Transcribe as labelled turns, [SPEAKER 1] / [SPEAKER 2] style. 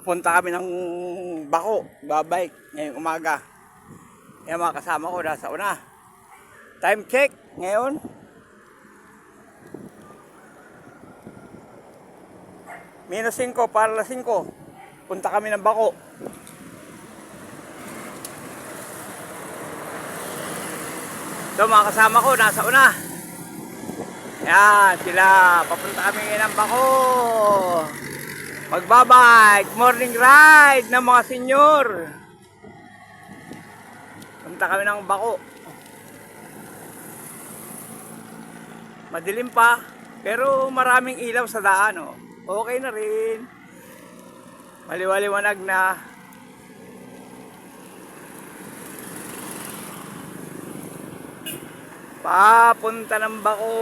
[SPEAKER 1] Papunta kami ng Bako, babike, ngayong umaga. Yung mga kasama ko nasa una. Time check ngayon. -5 para 5. Punta kami ng Bako. So mga kasama ko nasa una. Yan sila, papunta kami ng Bako. Magbabike, morning ride ng mga senyor. Punta kami ng Bako. Madilim pa, pero maraming ilaw sa daan. Oh. Okay na rin. Maliwaliwanag na. Papunta ng Bako.